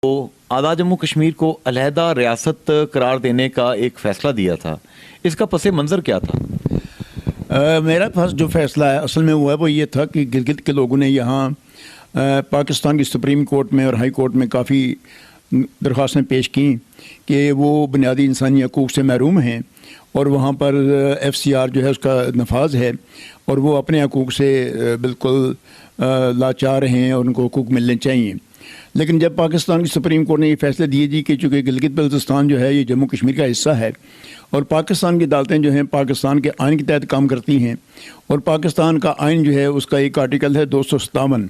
آزاد جموں کشمیر کو علیحدہ ریاست قرار دینے کا ایک فیصلہ دیا تھا، اس کا پس منظر کیا تھا؟ میرا پاس جو فیصلہ ہے اصل میں ہوا ہے وہ یہ تھا کہ گلگت کے لوگوں نے یہاں پاکستان کی سپریم کورٹ میں اور ہائی کورٹ میں کافی درخواستیں پیش کیں کہ وہ بنیادی انسانی حقوق سے محروم ہیں اور وہاں پر ایف سی آر جو ہے اس کا نفاذ ہے اور وہ اپنے حقوق سے بالکل لاچار ہیں اور ان کو حقوق ملنے چاہیے. لیکن جب پاکستان کی سپریم کورٹ نے یہ فیصلے دیے جی کہ چونکہ گلگت بلتستان جو ہے یہ جموں کشمیر کا حصہ ہے اور پاکستان کی عدالتیں جو ہیں پاکستان کے آئین کے تحت کام کرتی ہیں اور پاکستان کا آئین جو ہے اس کا ایک آرٹیکل ہے 257،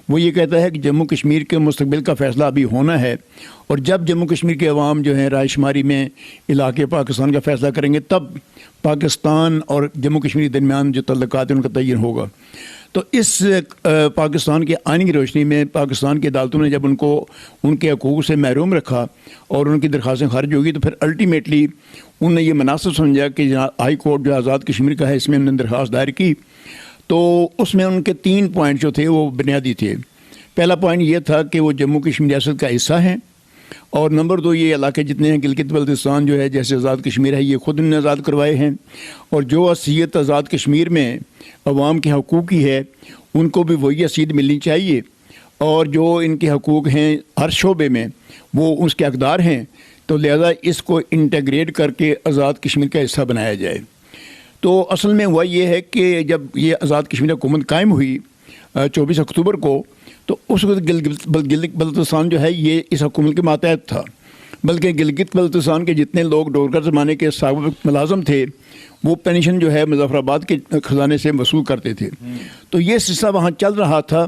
وہ یہ کہتا ہے کہ جموں کشمیر کے مستقبل کا فیصلہ ابھی ہونا ہے اور جب جموں کشمیر کے عوام جو ہیں رائے شماری میں علاقے پاکستان کا فیصلہ کریں گے تب پاکستان اور جموں کشمیر کے درمیان جو تعلقات ہیں ان کا تعین ہوگا. تو اس پاکستان کے آئین کی روشنی میں پاکستان کی عدالتوں نے جب ان کو ان کے حقوق سے محروم رکھا اور ان کی درخواستیں خارج ہوگی تو پھر الٹیمیٹلی انہوں نے یہ مناسب سمجھا کہ ہائی کورٹ جو آزاد کشمیر کا ہے اس میں انہوں نے درخواست دائر کی تو اس میں ان کے 3 پوائنٹ جو تھے وہ بنیادی تھے. پہلا پوائنٹ یہ تھا کہ وہ جموں کشمیر ریاست کا حصہ ہیں اور نمبر 2 یہ علاقے جتنے ہیں گلگت بلتستان جو ہے جیسے آزاد کشمیر ہے یہ خود انہوں نے آزاد کروائے ہیں اور جو حیثیت آزاد کشمیر میں عوام کے حقوق کی ہے ان کو بھی وہی حیثیت ملنی چاہیے اور جو ان کے حقوق ہیں ہر شعبے میں وہ اس کے حقدار ہیں تو لہذا اس کو انٹیگریٹ کر کے آزاد کشمیر کا حصہ بنایا جائے. تو اصل میں ہوا یہ ہے کہ جب یہ آزاد کشمیر حکومت قائم ہوئی 24 اکتوبر کو تو اس وقت گلگت بلتستان جو ہے یہ اس حکومت کے ماتحت تھا، بلکہ گلگت بلتستان کے جتنے لوگ ڈورکر زمانے کے سابق ملازم تھے وہ پینشن جو ہے مظفر آباد کے خزانے سے وصول کرتے تھے. تو یہ سلسلہ وہاں چل رہا تھا.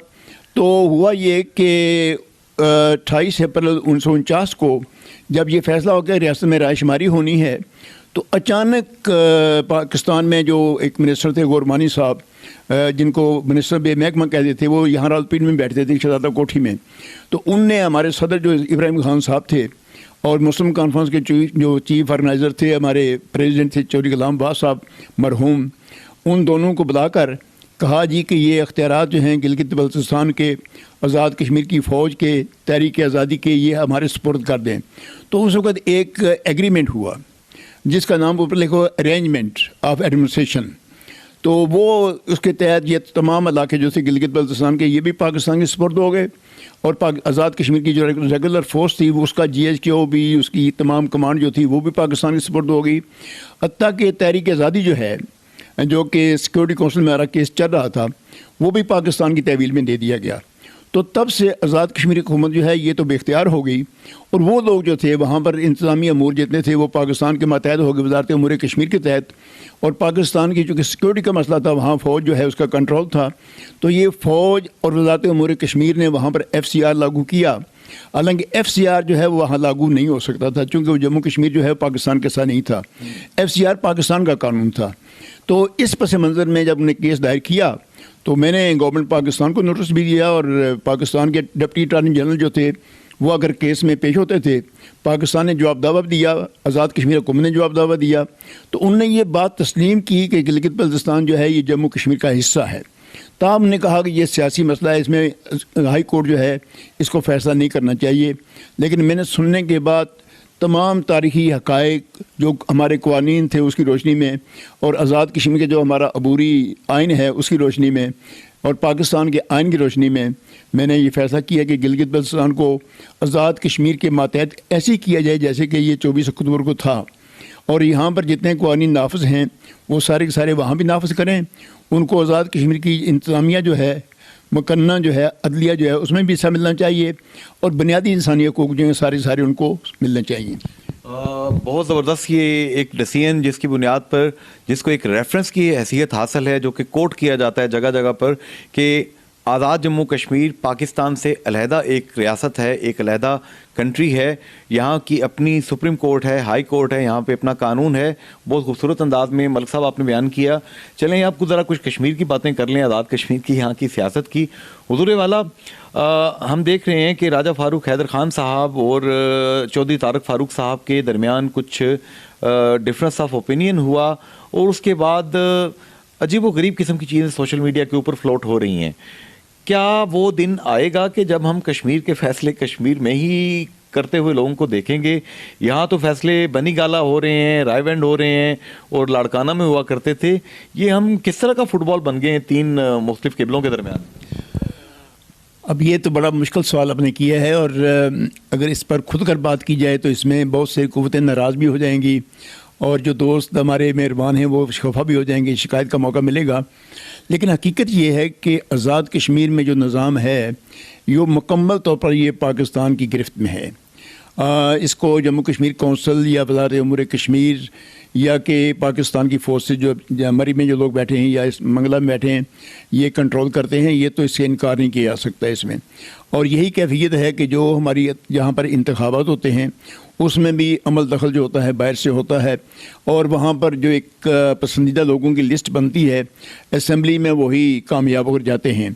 تو ہوا یہ کہ 28 اپریل 1949 کو جب یہ فیصلہ ہو کہ ریاست میں رائے شماری ہونی ہے تو اچانک پاکستان میں جو ایک منسٹر تھے گورمانی صاحب جن کو منسٹر بے محکمہ کہتے تھے وہ یہاں راولپنڈی میں بیٹھتے تھے شہزادہ کوٹھی میں، تو ان نے ہمارے صدر جو ابراہیم خان صاحب تھے اور مسلم کانفرنس کے جو چیف آرگنائزر تھے ہمارے پریزیڈنٹ تھے چودھری غلام باز صاحب مرحوم، ان دونوں کو بلا کر کہا جی کہ یہ اختیارات جو ہیں گلگت بلتستان کے آزاد کشمیر کی فوج کے تحریک آزادی کے یہ ہمارے سپرد کر دیں. تو اس وقت ایک ایگریمنٹ ہوا جس کا نام اوپر لکھو ارینجمنٹ آف ایڈمنسٹریشن. تو وہ اس کے تحت یہ تمام علاقے جو تھے گلگت بلتستان کے یہ بھی پاکستان کے سپرد ہو گئے اور آزاد کشمیر کی جو ریگولر فورس تھی وہ اس کا جی ایچ کیو بھی اس کی تمام کمانڈ جو تھی وہ بھی پاکستان کے سپرد ہو گئی. حتیٰ کہ تحریک آزادی جو ہے جو کہ سیکورٹی کونسل میں ہمارا کیس چل رہا تھا وہ بھی پاکستان کی تحویل میں دے دیا گیا. تو تب سے آزاد کشمیر حکومت جو ہے یہ تو بے اختیار ہو گئی اور وہ لوگ جو تھے وہاں پر انتظامی امور جتنے تھے وہ پاکستان کے ماتحت ہو گئے وزارت امور کشمیر کے تحت اور پاکستان کی چونکہ سیکورٹی کا مسئلہ تھا وہاں فوج جو ہے اس کا کنٹرول تھا تو یہ فوج اور وزارت امور کشمیر نے وہاں پر ایف سی آر لاگو کیا. حالانکہ ایف سی آر جو ہے وہ وہاں لاگو نہیں ہو سکتا تھا چونکہ وہ جموں کشمیر جو ہے پاکستان کے ساتھ نہیں تھا، ایف سی آر پاکستان کا قانون تھا. تو اس پس منظر میں جب نے کیس دائر کیا تو میں نے گورنمنٹ پاکستان کو نوٹس بھی دیا اور پاکستان کے ڈپٹی اٹارنی جنرل جو تھے وہ اگر کیس میں پیش ہوتے تھے پاکستان نے جواب دعویٰ دیا، آزاد کشمیر حکومت نے جواب دعویٰ دیا تو انہوں نے یہ بات تسلیم کی کہ گلگت بلتستان جو ہے یہ جموں کشمیر کا حصہ ہے. تاہم نے کہا کہ یہ سیاسی مسئلہ ہے، اس میں ہائی کورٹ جو ہے اس کو فیصلہ نہیں کرنا چاہیے. لیکن میں نے سننے کے بعد تمام تاریخی حقائق جو ہمارے قوانین تھے اس کی روشنی میں اور آزاد کشمیر کے جو ہمارا عبوری آئین ہے اس کی روشنی میں اور پاکستان کے آئین کی روشنی میں نے یہ فیصلہ کیا کہ گلگت بلتستان کو آزاد کشمیر کے ماتحت ایسے کیا جائے جیسے کہ یہ 24 اکتوبر کو تھا اور یہاں پر جتنے قوانین نافذ ہیں وہ سارے کے سارے وہاں بھی نافذ کریں. ان کو آزاد کشمیر کی انتظامیہ جو ہے مکنہ جو ہے عدلیہ جو ہے اس میں بھی حصہ ملنا چاہیے اور بنیادی انسانی حقوق جو ہیں سارے ان کو ملنے چاہیے. بہت زبردست یہ ایک ڈیسیژن جس کی بنیاد پر جس کو ایک ریفرنس کی حیثیت حاصل ہے جو کہ کوٹ کیا جاتا ہے جگہ جگہ پر کہ آزاد جموں کشمیر پاکستان سے علیحدہ ایک ریاست ہے، ایک علیحدہ کنٹری ہے، یہاں کی اپنی سپریم کورٹ ہے، ہائی کورٹ ہے، یہاں پہ اپنا قانون ہے. بہت خوبصورت انداز میں ملک صاحب آپ نے بیان کیا. چلیں آپ کو ذرا کچھ کشمیر کی باتیں کر لیں، آزاد کشمیر کی، یہاں کی سیاست کی. حضور والا ہم دیکھ رہے ہیں کہ راجہ فاروق حیدر خان صاحب اور چودھری طارق فاروق صاحب کے درمیان کچھ ڈفرینس آف اوپینین ہوا اور اس کے بعد عجیب و غریب قسم کی چیزیں سوشل میڈیا کے اوپر فلوٹ ہو رہی ہیں. کیا وہ دن آئے گا کہ جب ہم کشمیر کے فیصلے کشمیر میں ہی کرتے ہوئے لوگوں کو دیکھیں گے؟ یہاں تو فیصلے بنی گالا ہو رہے ہیں، رائے وینڈ ہو رہے ہیں اور لاڑکانہ میں ہوا کرتے تھے. یہ ہم کس طرح کا فٹ بال بن گئے ہیں 3 مختلف قبلوں کے درمیان؟ اب یہ تو بڑا مشکل سوال آپ نے کیا ہے، اور اگر اس پر خود کر بات کی جائے تو اس میں بہت سے قوتیں ناراض بھی ہو جائیں گی، اور جو دوست ہمارے مہربان ہیں وہ خفا بھی ہو جائیں گے، شکایت کا موقع ملے گا. لیکن حقیقت یہ ہے کہ آزاد کشمیر میں جو نظام ہے یہ مکمل طور پر یہ پاکستان کی گرفت میں ہے. اس کو جموں کشمیر کونسل یا وزارت امور کشمیر یا کہ پاکستان کی فوج سے جو مری میں جو لوگ بیٹھے ہیں یا اس منگلہ میں بیٹھے ہیں یہ کنٹرول کرتے ہیں. یہ تو اس سے انکار نہیں کیا جا سکتا اس میں. اور یہی کیفیت ہے کہ جو ہماری جہاں پر انتخابات ہوتے ہیں اس میں بھی عمل دخل جو ہوتا ہے باہر سے ہوتا ہے، اور وہاں پر جو ایک پسندیدہ لوگوں کی لسٹ بنتی ہے اسمبلی میں وہی کامیاب ہو جاتے ہیں.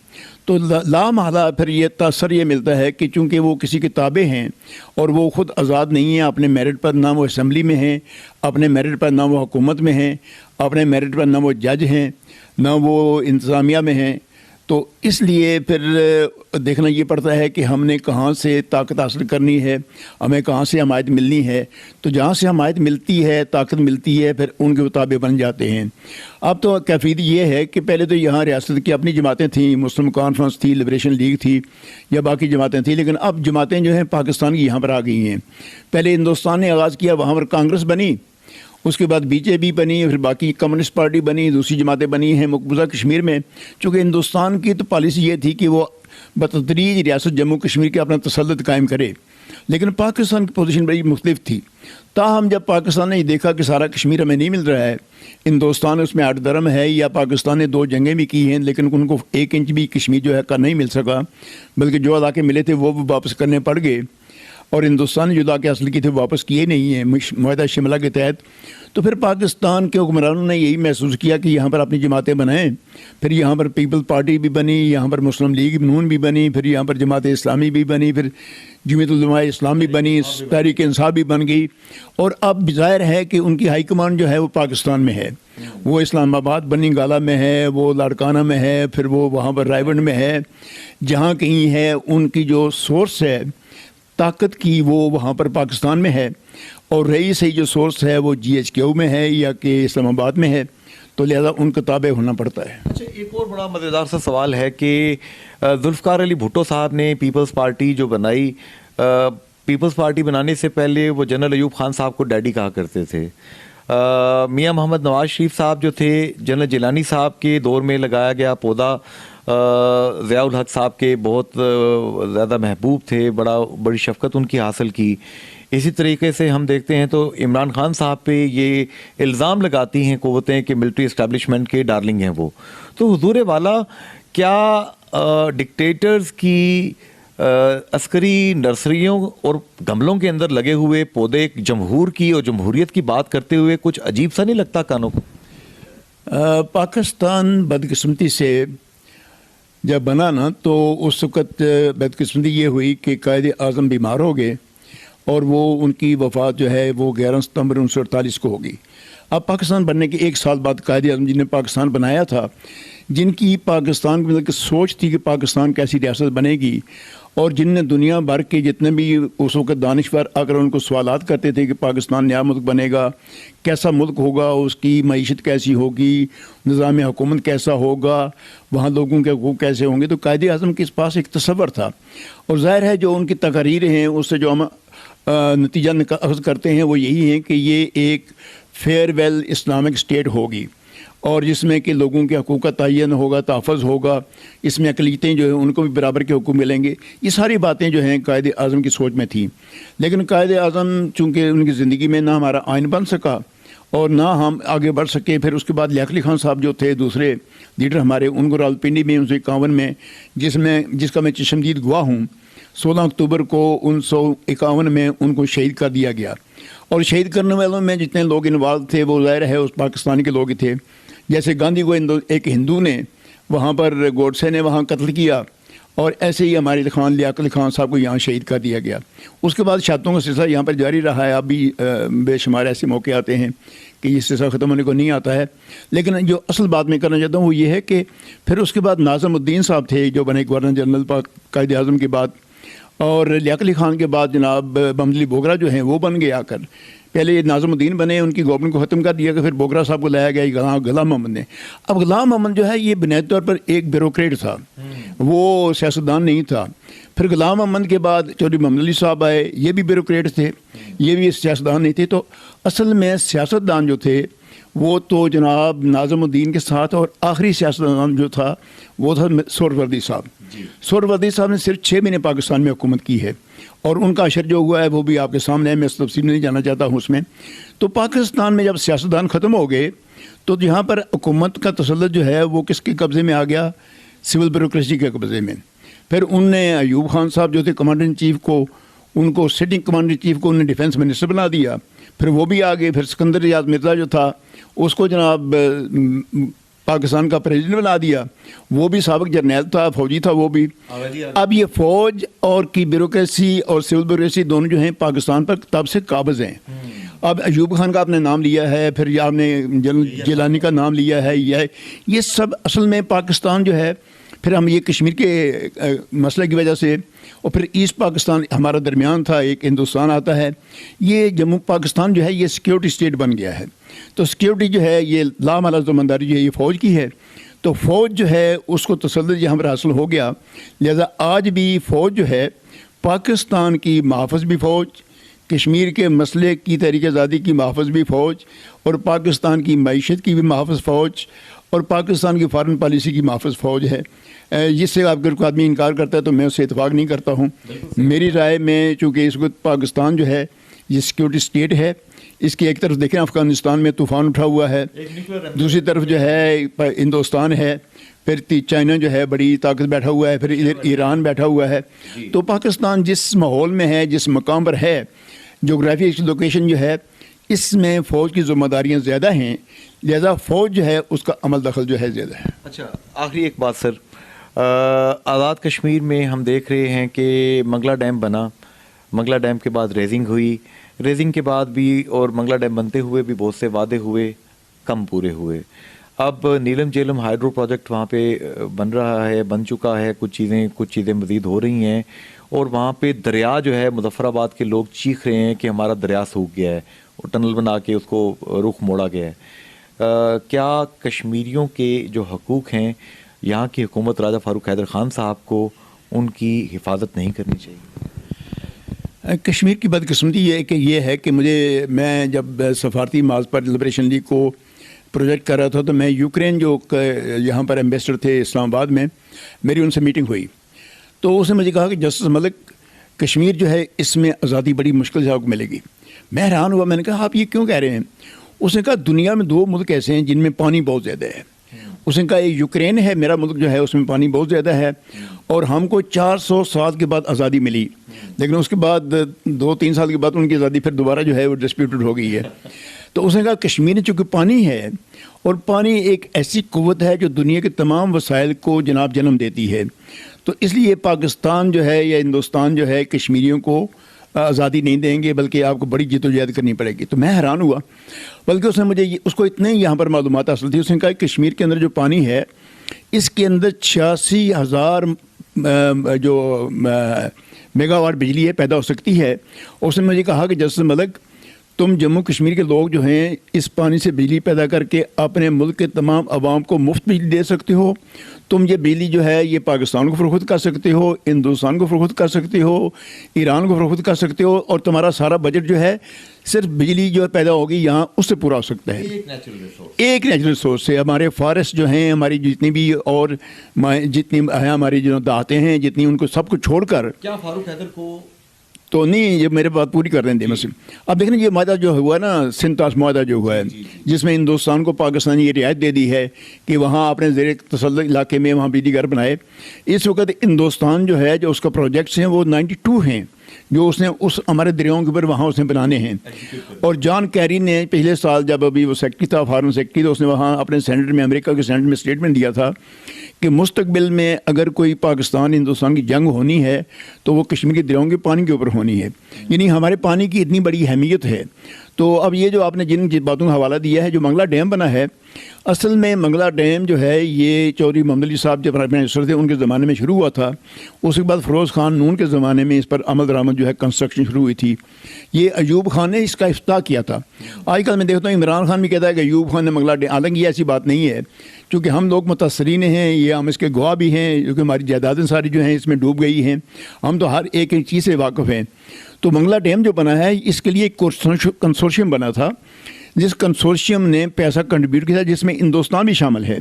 تو لامحالہ پھر یہ تاثر یہ ملتا ہے کہ چونکہ وہ کسی کے تابع ہیں اور وہ خود آزاد نہیں ہیں اپنے میرٹ پر، نہ وہ اسمبلی میں ہیں اپنے میرٹ پر، نہ وہ حکومت میں ہیں اپنے میرٹ پر، نہ وہ جج ہیں نہ وہ انتظامیہ میں ہیں. تو اس لیے پھر دیکھنا یہ پڑتا ہے کہ ہم نے کہاں سے طاقت حاصل کرنی ہے، ہمیں کہاں سے حمایت ملنی ہے. تو جہاں سے حمایت ملتی ہے، طاقت ملتی ہے، پھر ان کے مطابق بن جاتے ہیں. اب تو کیفیت یہ ہے کہ پہلے تو یہاں ریاست کی اپنی جماعتیں تھیں، مسلم کانفرنس تھی، لبریشن لیگ تھی یا باقی جماعتیں تھیں، لیکن اب جماعتیں جو ہیں پاکستان کی یہاں پر آ گئی ہیں. پہلے ہندوستان نے آغاز کیا، وہاں پر کانگریس بنی، اس کے بعد بی جے پی بنی، پھر باقی کمیونسٹ پارٹی بنی، دوسری جماعتیں بنی ہیں مقبوضہ کشمیر میں. چونکہ ہندوستان کی تو پالیسی یہ تھی کہ وہ بتدریج ریاست جموں کشمیر کے اپنا تسلط قائم کرے، لیکن پاکستان کی پوزیشن بڑی مختلف تھی. تاہم جب پاکستان نے یہ دیکھا کہ سارا کشمیر ہمیں نہیں مل رہا ہے، ہندوستان اس میں 8 درم ہے، یا پاکستان نے 2 جنگیں بھی کی ہیں لیکن ان کو 1 انچ بھی کشمیر جو ہے کا نہیں مل سکا، بلکہ جو علاقے ملے تھے وہ بھی واپس کرنے پڑ گئے، اور ہندوستان نے جو علاقے حاصل کیے تھے واپس کیے نہیں ہیں معاہدہ شملہ کے تحت. تو پھر پاکستان کے حکمرانوں نے یہی محسوس کیا کہ یہاں پر اپنی جماعتیں بنائیں. پھر یہاں پر پیپل پارٹی بھی بنی، یہاں پر مسلم لیگ نون بھی بنی، پھر یہاں پر جماعت اسلامی بھی بنی، پھر جمعیت علماء اسلام بھی بنی، تحریک انصاف بھی بن گئی. اور اب ظاہر ہے کہ ان کی ہائی کمان جو ہے وہ پاکستان میں ہے، وہ اسلام آباد بنی گالا میں ہے، وہ لاڑکانہ میں ہے، پھر وہ وہاں پر رائے ونڈ میں ہے، جہاں کہیں ہے ان کی جو سورس ہے طاقت کی وہ وہاں پر پاکستان میں ہے، اور رہی صحیح جو سورس ہے وہ GHQ میں ہے یا کہ اسلام آباد میں ہے. تو لہذا ان کو تابع ہونا پڑتا ہے. اچھا، ایک اور بڑا مزیدار سا سوال ہے کہ ذوالفقار علی بھٹو صاحب نے پیپلز پارٹی جو بنائی، پیپلز پارٹی بنانے سے پہلے وہ جنرل ایوب خان صاحب کو ڈیڈی کہا کرتے تھے. میاں محمد نواز شریف صاحب جو تھے جنرل جیلانی صاحب کے دور میں لگایا گیا پودا ضیاء الحق صاحب کے بہت زیادہ محبوب تھے، بڑی شفقت ان کی حاصل کی. اسی طریقے سے ہم دیکھتے ہیں تو عمران خان صاحب پہ یہ الزام لگاتی ہیں قوتیں کہ ملٹری اسٹیبلشمنٹ کے ڈارلنگ ہیں وہ. تو حضور والا، کیا ڈکٹیٹرز کی عسکری نرسریوں اور گملوں کے اندر لگے ہوئے پودے ایک جمہور کی اور جمہوریت کی بات کرتے ہوئے کچھ عجیب سا نہیں لگتا کانوں کو؟ پاکستان بدقسمتی سے جب بنا نا تو اس وقت بدقسمتی یہ ہوئی کہ قائد اعظم بیمار ہو گئے، اور وہ ان کی وفات جو ہے وہ 11 ستمبر 1948 کو ہوگی. اب پاکستان بننے کے 1 سال بعد قائد اعظم جن نے پاکستان بنایا تھا، جن کی پاکستان کی مطلب سوچ تھی کہ پاکستان کیسی ریاست بنے گی، اور جن نے دنیا بھر کے جتنے بھی اس وقت دانشور اگر ان کو سوالات کرتے تھے کہ پاکستان نیا ملک بنے گا، کیسا ملک ہوگا، اس کی معیشت کیسی ہوگی، نظام حکومت کیسا ہوگا، وہاں لوگوں کے حقوق کیسے ہوں گے، تو قائد اعظم کے پاس ایک تصور تھا. اور ظاہر ہے جو ان کی تقاریر ہیں اس سے جو ہم نتیجہ اخذ کرتے ہیں وہ یہی ہیں کہ یہ ایک فیئر ویل اسلامک اسٹیٹ ہوگی، اور جس میں کہ لوگوں کے حقوق کا تعین ہوگا، تحفظ ہوگا، اس میں اقلیتیں جو ہیں ان کو بھی برابر کے حقوق ملیں گے. یہ ساری باتیں جو ہیں قائد اعظم کی سوچ میں تھیں. لیکن قائد اعظم چونکہ ان کی زندگی میں نہ ہمارا آئین بن سکا اور نہ ہم آگے بڑھ سکے. پھر اس کے بعد لیاقت علی خان صاحب جو تھے دوسرے لیڈر ہمارے، ان کو راولپنڈی میں 1951 میں جس کا میں چشمدید گواہ ہوں، 16 اکتوبر کو 1951 میں ان کو شہید کر دیا گیا. اور شہید کرنے والوں میں جتنے لوگ انوالو تھے وہ ظاہر ہے اس پاکستان کے لوگ ہی تھے. جیسے گاندھی کو ایک ہندو نے وہاں پر گوڈسے نے وہاں قتل کیا، اور ایسے ہی ہمارے لیاقت علی خان صاحب کو یہاں شہید کر دیا گیا. اس کے بعد شہادتوں کا سلسلہ یہاں پر جاری رہا ہے. اب بھی بے شمار ایسے موقع آتے ہیں کہ کہ یہ سلسلہ ختم ہونے کو نہیں آتا ہے. لیکن جو اصل بات میں کرنا چاہتا ہوں وہ یہ ہے کہ پھر اس کے بعد ناظم الدین صاحب تھے جو بنے گورنر جنرل قائد اعظم کے بعد, اور لیاقت علی خان کے بعد جناب محمد علی بوگرا جو ہیں وہ بن گئے آ کر. پہلے ناظم الدین بنے, ان کی گورنمنٹ کو ختم کر دیا کہ پھر بوگرا صاحب کو لایا گیا غلام محمد نے. اب غلام محمد جو ہے یہ بنیادی طور پر ایک بیوروکریٹ تھا, وہ سیاستدان نہیں تھا. پھر غلام محمد کے بعد چودھری محمد علی صاحب آئے, یہ بھی بیوروکریٹ تھے, یہ بھی سیاستدان نہیں تھے. تو اصل میں سیاستدان جو تھے وہ تو جناب ناظم الدین کے ساتھ, اور آخری سیاستدان جو تھا وہ تھا سہروردی صاحب. سہروردی صاحب نے صرف 6 مہینے پاکستان میں حکومت کی ہے, اور ان کا اشر جو ہوا ہے وہ بھی آپ کے سامنے ہے, میں اس تفصیل میں نہیں جانا چاہتا ہوں اس میں. تو پاکستان میں جب سیاستدان ختم ہو گئے تو یہاں پر حکومت کا تسلط جو ہے وہ کس کے قبضے میں آ گیا؟ سول بیوروکریسی کے قبضے میں. پھر ان نے ایوب خان صاحب جو تھے کمانڈر ان چیف کو, ان کو سٹنگ کمانڈر ان چیف کو انہوں نے ڈیفینس منسٹر بنا دیا. پھر وہ بھی آ گئے. پھر سکندر ریاض مرزا جو تھا اس کو جناب پاکستان کا پریزیڈنٹ بنا دیا, وہ بھی سابق جرنیل تھا, فوجی تھا وہ بھی. اب یہ فوج اور کی بیوروکریسی اور سول بیوروکریسی دونوں جو ہیں پاکستان پر تب سے قابض ہیں. اب ایوب خان کا آپ نے نام لیا ہے, پھر آپ نے جنرل جیلانی کا نام لیا ہے, یہ سب اصل میں پاکستان جو ہے. پھر ہم یہ کشمیر کے مسئلے کی وجہ سے, اور پھر ایسٹ پاکستان ہمارا درمیان تھا, ایک ہندوستان آتا ہے, یہ جموں پاکستان جو ہے یہ سیکیورٹی اسٹیٹ بن گیا ہے. تو سیکیورٹی جو ہے یہ لامحالہ ذمہ-داری جو ہے یہ فوج کی ہے. تو فوج جو ہے اس کو تسلط یہاں پر حاصل ہو گیا. لہذا آج بھی فوج جو ہے پاکستان کی محافظ بھی فوج, کشمیر کے مسئلے کی تحریک آزادی کی محافظ بھی فوج, اور پاکستان کی معیشت کی بھی محافظ فوج, اور پاکستان کی فارن پالیسی کی محافظ فوج ہے. جس سے اگر کوئی آدمی انکار کرتا ہے تو میں اس سے اتفاق نہیں کرتا ہوں. میری رائے میں چونکہ اس وقت پاکستان جو ہے یہ سیکیورٹی اسٹیٹ ہے, اس کی ایک طرف دیکھیں افغانستان میں طوفان اٹھا ہوا ہے, دوسری طرف جو ہے ہندوستان ہے, پھر چائنا جو ہے بڑی طاقت بیٹھا ہوا ہے, پھر ادھر ایران بیٹھا ہوا ہے. تو پاکستان جس ماحول میں ہے, جس مقام پر ہے, جغرافی لوکیشن جو ہے, اس میں فوج کی ذمہ داریاں زیادہ ہیں. لہذا فوج جو ہے اس کا عمل دخل جو ہے زیادہ ہے. اچھا, آخری ایک بات سر, آزاد کشمیر میں ہم دیکھ رہے ہیں کہ منگلا ڈیم بنا, منگلا ڈیم کے بعد ریزنگ ہوئی, ریزنگ کے بعد بھی اور منگلا ڈیم بنتے ہوئے بھی بہت سے وعدے ہوئے, کم پورے ہوئے. اب نیلم جیلم ہائیڈرو پروجیکٹ وہاں پہ بن رہا ہے, بن چکا ہے, کچھ چیزیں مزید ہو رہی ہیں, اور وہاں پہ دریا جو ہے مظفر آباد کے لوگ چیخ رہے ہیں کہ ہمارا دریا سوکھ گیا ہے, اور ٹنل بنا کے اس کو رخ موڑا گیا ہے. کیا کشمیریوں کے جو حقوق ہیں یہاں کی حکومت راجہ فاروق حیدر خان صاحب کو ان کی حفاظت نہیں کرنی چاہیے؟ کشمیر کی بدقسمتی یہ ہے کہ میں جب سفارتی معاذ پر لبریشن لیگ کو پروجیکٹ کر رہا تھا تو میں یوکرین جو یہاں پر ایمبیسڈر تھے اسلام آباد میں, میری ان سے میٹنگ ہوئی. تو اس نے مجھے کہا کہ جسٹس ملک کشمیر جو ہے اس میں آزادی بڑی مشکل سے آپ کو ملے گی. میں حیران ہوا, میں نے کہا آپ یہ کیوں کہہ رہے ہیں؟ اس نے کہا دنیا میں 2 ملک ایسے ہیں جن میں پانی بہت زیادہ ہے. اس نے کہا یہ یوکرین ہے, میرا ملک جو ہے اس میں پانی بہت زیادہ ہے, اور ہم کو 400 سال کے بعد آزادی ملی, لیکن اس کے بعد 2-3 سال کے بعد ان کی آزادی پھر دوبارہ جو ہے وہ ڈسپیوٹڈ ہو گئی ہے. تو اس نے کہا کشمیر میں چونکہ پانی ہے, اور پانی ایک ایسی قوت ہے جو دنیا کے تمام وسائل کو جناب جنم دیتی ہے, تو اس لیے پاکستان جو ہے یا ہندوستان جو ہے کشمیریوں کو آزادی نہیں دیں گے, بلکہ آپ کو بڑی جدوجہد کرنی پڑے گی. تو میں حیران ہوا, بلکہ اس نے مجھے اس کو اتنے یہاں پر معلومات حاصل تھی. اس نے کہا کشمیر کے اندر جو پانی ہے اس کے اندر 86,000 جو میگا واٹ بجلی ہے پیدا ہو سکتی ہے. اور اس نے مجھے کہا کہ جسٹس ملک تم جموں کشمیر کے لوگ جو ہیں اس پانی سے بجلی پیدا کر کے اپنے ملک کے تمام عوام کو مفت بجلی دے سکتے ہو. تم یہ بجلی جو ہے یہ پاکستان کو فروخت کر سکتے ہو, ہندوستان کو فروخت کر سکتے ہو, ایران کو فروخت کر سکتے ہو, اور تمہارا سارا بجٹ جو ہے صرف بجلی جو پیدا ہوگی یہاں اس سے پورا ہو سکتا ہے. ایک نیچرل ریسورس سے ہمارے فارسٹ جو ہیں, ہماری جتنی بھی اور جتنی ہیں ہماری جو دہاتے ہیں جتنی, ان کو سب کو چھوڑ کر کیا فاروق حیدر کو تو نہیں, یہ میرے بات پوری کر رہے ہیں مسلم. اب دیکھیں یہ معاہدہ جو ہوا نا, سنتاس معاہدہ جو ہوا ہے, جس میں ہندوستان کو پاکستان یہ رعایت دے دی ہے کہ وہاں اپنے زیر تسلط علاقے میں وہاں بجلی گھر بنائے. اس وقت ہندوستان جو ہے جو اس کا پروجیکٹس ہیں وہ 92 ہیں جو اس نے اس ہمارے دریاؤں کے اوپر وہاں اس نے بنانے ہیں. اور جان کیری نے پچھلے سال جب ابھی وہ سیکٹری تھا, فارن سیکٹری, تو اس نے وہاں اپنے سینیٹ میں, امریکہ کے سینیٹ میں اسٹیٹمنٹ دیا تھا کہ مستقبل میں اگر کوئی پاکستان ہندوستان کی جنگ ہونی ہے تو وہ کشمیر کے دریاؤں کے پانی کے اوپر ہونی ہے. یعنی ہمارے پانی کی اتنی بڑی اہمیت ہے. تو اب یہ جو آپ نے جن باتوں کا حوالہ دیا ہے، جو منگلہ ڈیم بنا ہے، اصل میں منگلہ ڈیم جو ہے یہ چودھری محمد علی صاحب جب پرائم منسٹر تھے ان کے زمانے میں شروع ہوا تھا. اس کے بعد فیروز خان نون کے زمانے میں اس پر عمل درآمد جو ہے کنسٹرکشن شروع ہوئی تھی. یہ ایوب خان نے اس کا افتتاح کیا تھا. آج کل میں دیکھتا ہوں عمران خان بھی کہتا ہے کہ ایوب خان نے منگلہ ڈیم، حالانکہ یہ ایسی بات نہیں ہے، چونکہ ہم لوگ متاثرین ہیں، یہ ہم اس کے گواہ بھی ہیں، کیونکہ ہماری جائیدادیں ساری جو ہیں اس میں ڈوب گئی ہیں، ہم تو ہر ایک چیز سے واقف ہیں. تو منگلہ ڈیم جو بنا ہے اس کے لیے ایک کنسورشیم بنا تھا، جس کنسورشیم نے پیسہ کنٹریبیوٹ کیا تھا، جس میں ہندوستان بھی شامل ہے.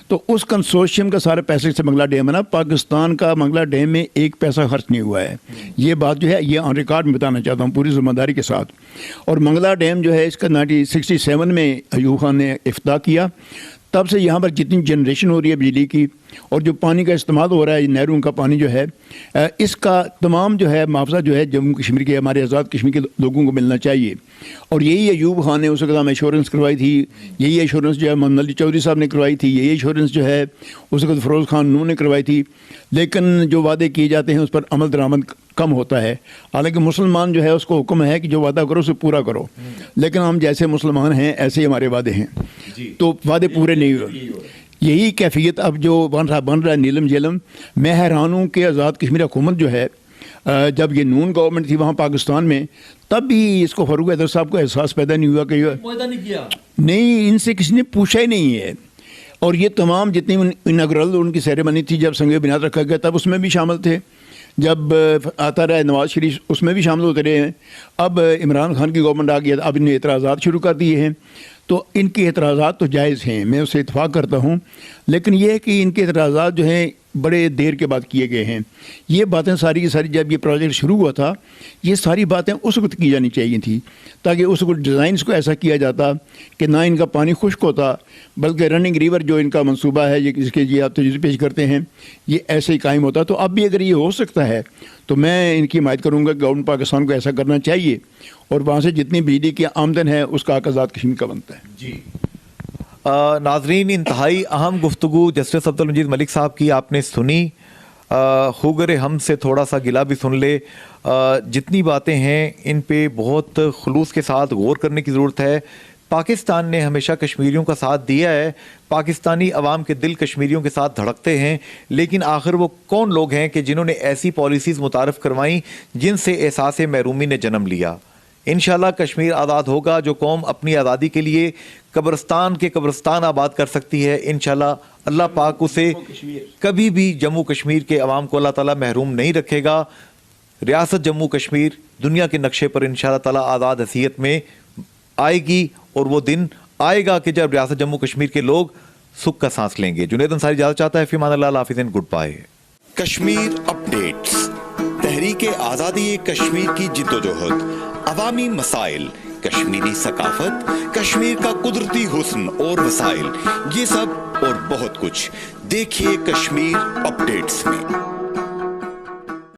تو اس کنسورشیم کا سارے پیسے سے منگلہ ڈیم بنا. پاکستان کا منگلہ ڈیم میں ایک پیسہ خرچ نہیں ہوا ہے. یہ بات جو ہے یہ آن ریکارڈ میں بتانا چاہتا ہوں پوری ذمہ داری کے ساتھ. اور منگلہ ڈیم جو ہے اس کا 1967 میں ایوب خان نے افتتاح کیا. تب سے یہاں پر جتنی جنریشن ہو رہی ہے بجلی کی اور جو پانی کا استعمال ہو رہا ہے، نہروں کا پانی جو ہے، اس کا تمام جو ہے معاوضہ جو ہے جموں کشمیر کے، ہمارے آزاد کشمیر کے لوگوں کو ملنا چاہیے. اور یہی ایوب خان نے اس وقت ایشورنس کروائی تھی، یہی ایشورنس جو ہے محمد علی چودھری صاحب نے کروائی تھی، یہی ایشورنس جو ہے اس وقت فیروز خان نون نے کروائی تھی. لیکن جو وعدے کیے جاتے ہیں اس پر عمل درآمد کم ہوتا ہے. حالانکہ مسلمان جو ہے اس کو حکم ہے کہ جو وعدہ کرو اسے پورا کرو، لیکن ہم جیسے مسلمان ہیں ایسے ہی ہمارے وعدے ہیں، تو وعدے پورے نہیں ہوئے. یہی کیفیت اب جو بن رہا ہے نیلم جیلم. میں حیران ہوں کہ آزاد کشمیر حکومت جو ہے، جب یہ نون گورنمنٹ تھی وہاں پاکستان میں، تب بھی اس کو فاروق حیدر صاحب کو احساس پیدا نہیں ہوا کہ نہیں، ان سے کسی نے پوچھا ہی نہیں ہے. اور یہ تمام جتنی اناگرل ان کی سیریمنی تھی جب سنگ بنیاد رکھا گیا تب اس میں بھی شامل تھے. جب آتا رہا نواز شریف اس میں بھی شامل ہوتے رہے ہیں. اب عمران خان کی گورنمنٹ آ گئی، اب انہیں اعتراضات شروع کر دیے ہیں. تو ان کے اعتراضات تو جائز ہیں، میں اس سے اتفاق کرتا ہوں، لیکن یہ ہے کہ ان کے اعتراضات جو ہیں بڑے دیر کے بعد کیے گئے ہیں. یہ باتیں ساری کی ساری جب یہ پروجیکٹ شروع ہوا تھا، یہ ساری باتیں اس وقت کی جانی چاہیے تھیں، تاکہ اس وقت ڈیزائنس کو ایسا کیا جاتا کہ نہ ان کا پانی خشک ہوتا، بلکہ رننگ ریور جو ان کا منصوبہ ہے، یہ جس کے لیے آپ تجویز پیش کرتے ہیں، یہ ایسے ہی قائم ہوتا. تو اب بھی اگر یہ ہو سکتا ہے تو میں ان کی حمایت کروں گا کہ گورنمنٹ پاکستان کو ایسا کرنا چاہیے، اور وہاں سے جتنی بجلی کی آمدن ہے اس کا حق آزاد کشمیر کا بنتا ہے. جی ناظرین، انتہائی اہم گفتگو جسٹس عبد المجید ملک صاحب کی آپ نے سنی. خوگر ہم سے تھوڑا سا گلا بھی سن لے. جتنی باتیں ہیں ان پہ بہت خلوص کے ساتھ غور کرنے کی ضرورت ہے. پاکستان نے ہمیشہ کشمیریوں کا ساتھ دیا ہے، پاکستانی عوام کے دل کشمیریوں کے ساتھ دھڑکتے ہیں، لیکن آخر وہ کون لوگ ہیں کہ جنہوں نے ایسی پالیسیز متعارف کروائیں جن سے احساس محرومی نے جنم لیا. انشاءاللہ کشمیر آزاد ہوگا. جو قوم اپنی آزادی کے لیے قبرستان کے قبرستان آباد کر سکتی ہے، انشاءاللہ اللہ پاک اسے کبھی بھی جموں کشمیر کے عوام کو اللہ تعالیٰ محروم نہیں رکھے گا. ریاست جموں کشمیر دنیا کے نقشے پر انشاءاللہ تعالیٰ آزاد حیثیت میں آئے گی، اور وہ دن آئے گا کہ جب ریاست جموں کشمیر کے لوگ سکھ کا سانس لیں گے. جنید انصاری اجازت چاہتا ہے. فی امان اللہ، حافظ، گڈ بائے. کشمیر اپڈیٹس، تحریک آزادی کشمیر کی جدوجہد، عوامی مسائل، کشمیری ثقافت، کشمیر کا قدرتی حسن اور وسائل، یہ سب اور بہت کچھ دیکھیے کشمیر اپڈیٹس میں.